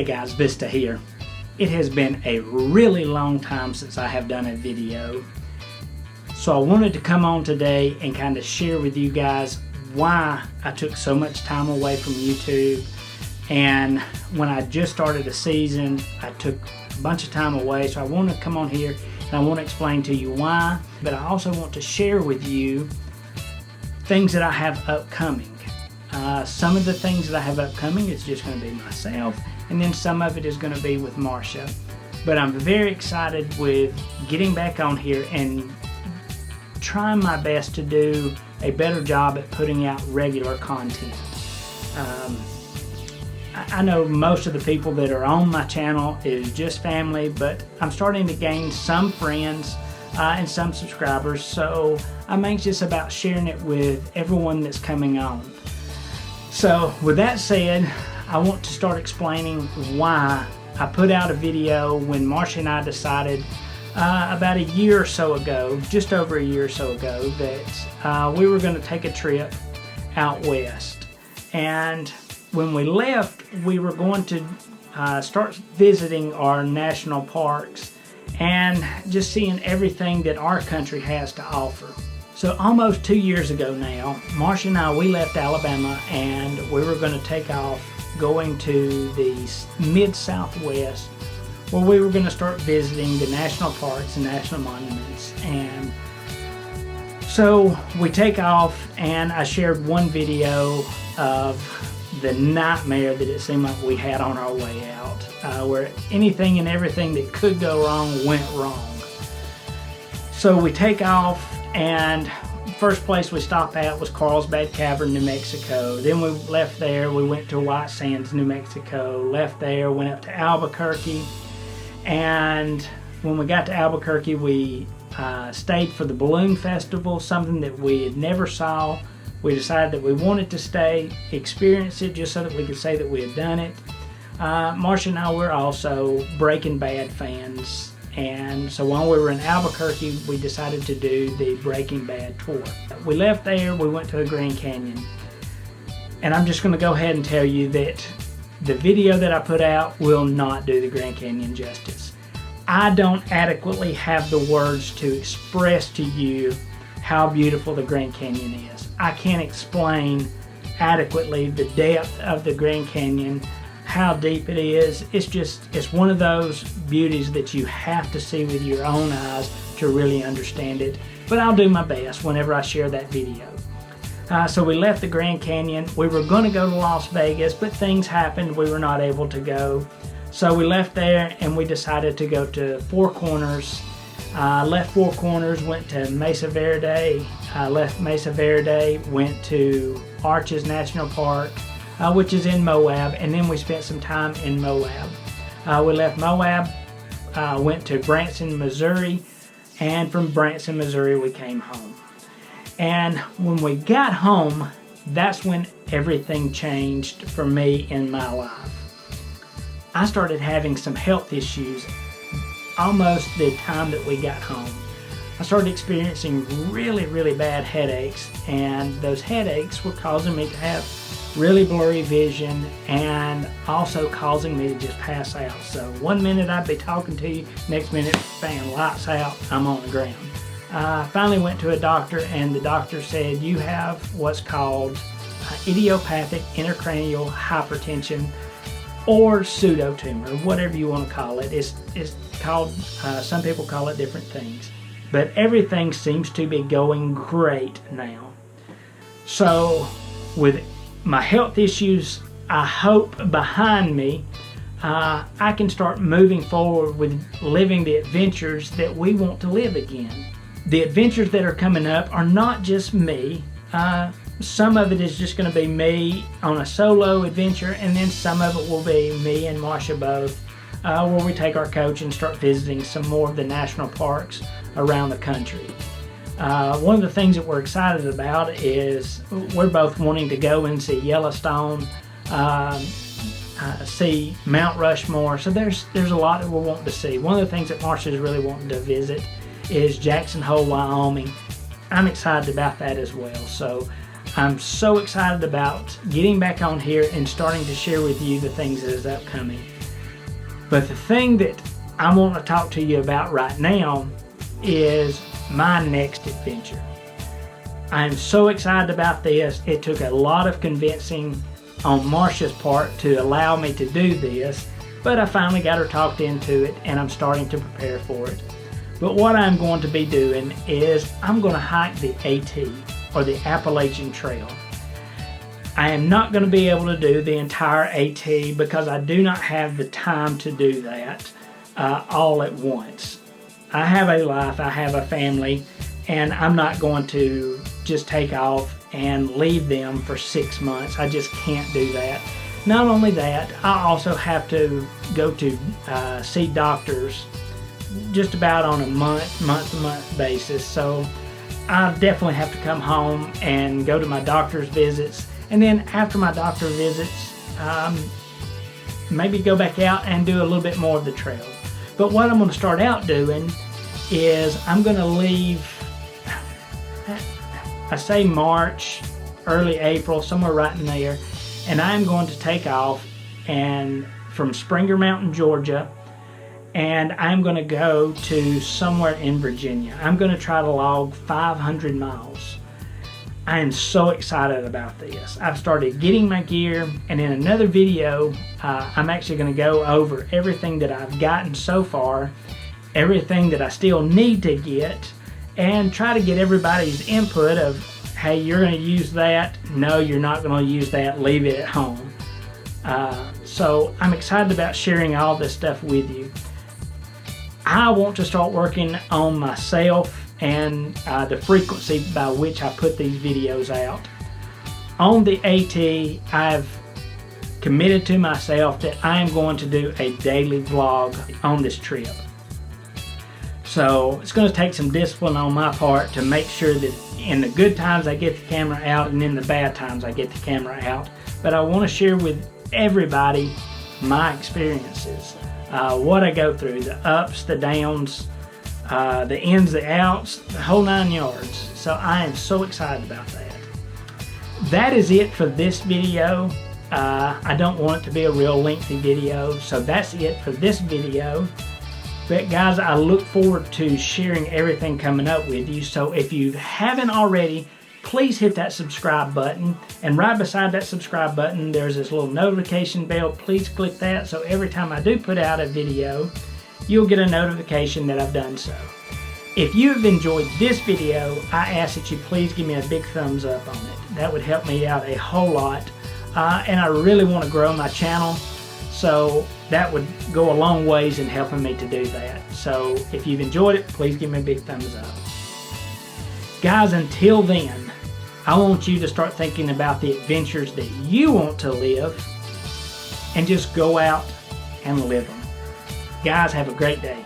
guys, Vista here. It has been a really long time since I have done a video. So I wanted to come on today and kind of share with you guys why I took so much time away from YouTube. And when I just started a season, I took a bunch of time away. So I want to come on here and I want to explain to you why. But I also want to share with you things that I have upcoming. Some of the things that I have upcoming is just going to be myself, and then some of it is going to be with Marcia. But I'm very excited with getting back on here and trying my best to do a better job at putting out regular content. I know most of the people that are on my channel is just family, but I'm starting to gain some friends and some subscribers, so I'm anxious about sharing it with everyone that's coming on. So with that said, I want to start explaining why I put out a video when Marcia and I decided about a year or so ago, just over a year or so ago, that we were going to take a trip out west. And when we left, we were going to start visiting our national parks and just seeing everything that our country has to offer. So almost 2 years ago now, Marcia and I, we left Alabama and we were going to take off going to the mid-southwest, where we were going to start visiting the national parks and national monuments. And so we take off, and I shared one video of the nightmare that it seemed like we had on our way out, where anything and everything that could go wrong went wrong. So we take off, and first place we stopped at was Carlsbad Cavern, New Mexico. Then we left there, we went to White Sands, New Mexico. Left there, went up to Albuquerque. And when we got to Albuquerque, we stayed for the Balloon Festival, something that we had never saw. We decided that we wanted to stay, experience it, just so that we could say that we had done it. Marcia and I were also Breaking Bad fans. And so while we were in Albuquerque, we decided to do the Breaking Bad tour. We left there, we went to the Grand Canyon. And I'm just going to go ahead and tell you that the video that I put out will not do the Grand Canyon justice. I don't adequately have the words to express to you how beautiful the Grand Canyon is. I can't explain adequately the depth of the Grand Canyon, how deep it is. It's one of those beauties that you have to see with your own eyes to really understand it. But I'll do my best whenever I share that video. So we left the Grand Canyon. We were going to go to Las Vegas, but things happened. We were not able to go. So we left there and we decided to go to Four Corners. Left Four Corners, went to Mesa Verde. Left Mesa Verde, went to Arches National Park, which is in Moab, and then we spent some time in Moab. We left Moab, went to Branson, Missouri, and from Branson, Missouri, we came home. And when we got home, that's when everything changed for me in my life. I started having some health issues almost the time that we got home. I started experiencing really, really bad headaches, and those headaches were causing me to have really blurry vision and also causing me to just pass out. So one minute I'd be talking to you, next minute, bam, lights out, I'm on the ground. I finally went to a doctor, and the doctor said, you have what's called idiopathic intracranial hypertension, or pseudotumor, whatever you want to call it. It's called, some people call it different things. But everything seems to be going great now. So with my health issues, I hope, behind me, I can start moving forward with living the adventures that we want to live again. The adventures that are coming up are not just me. Some of it is just going to be me on a solo adventure, and then some of it will be me and Marcia both, where we take our coach and start visiting some more of the national parks around the country. One of the things that we're excited about is we're both wanting to go and see Yellowstone, see Mount Rushmore. So there's a lot that we're wanting to see. One of the things that Marcia is really wanting to visit is Jackson Hole, Wyoming. I'm excited about that as well. So I'm so excited about getting back on here and starting to share with you the things that is upcoming. But the thing that I want to talk to you about right now is my next adventure. I am so excited about this. It took a lot of convincing on Marsha's part to allow me to do this, but I finally got her talked into it, and I'm starting to prepare for it. But what I'm going to be doing is I'm going to hike the AT, or the Appalachian Trail. I am not going to be able to do the entire AT because I do not have the time to do that all at once. I have a life, I have a family, and I'm not going to just take off and leave them for 6 months. I just can't do that. Not only that, I also have to go to see doctors just about on a month-to-month basis. So I definitely have to come home and go to my doctor's visits. And then after my doctor visits, maybe go back out and do a little bit more of the trail. But what I'm going to start out doing is I'm going to leave, I say March, early April, somewhere right in there, and I'm going to take off and from Springer Mountain, Georgia, and I'm going to go to somewhere in Virginia. I'm going to try to log 500 miles. I am so excited about this. I've started getting my gear, and in another video, I'm actually going to go over everything that I've gotten so far, everything that I still need to get, and try to get everybody's input of, hey, you're going to use that. No, you're not going to use that. Leave it at home. So I'm excited about sharing all this stuff with you. I want to start working on myself and the frequency by which I put these videos out. On the AT, I've committed to myself that I am going to do a daily vlog on this trip. So it's going to take some discipline on my part to make sure that in the good times I get the camera out, and in the bad times I get the camera out. But I want to share with everybody my experiences, what I go through, the ups, the downs, the ins, the outs, the whole 9 yards. So I am so excited about that. That is it for this video. I don't want it to be a real lengthy video, so that's it for this video. But guys, I look forward to sharing everything coming up with you. So if you haven't already, please hit that subscribe button. And right beside that subscribe button, there's this little notification bell. Please click that so every time I do put out a video, you'll get a notification that I've done so. If you've enjoyed this video, I ask that you please give me a big thumbs up on it. That would help me out a whole lot. And I really want to grow my channel, so that would go a long ways in helping me to do that. So if you've enjoyed it, please give me a big thumbs up. Guys, until then, I want you to start thinking about the adventures that you want to live and just go out and live them. Guys, have a great day.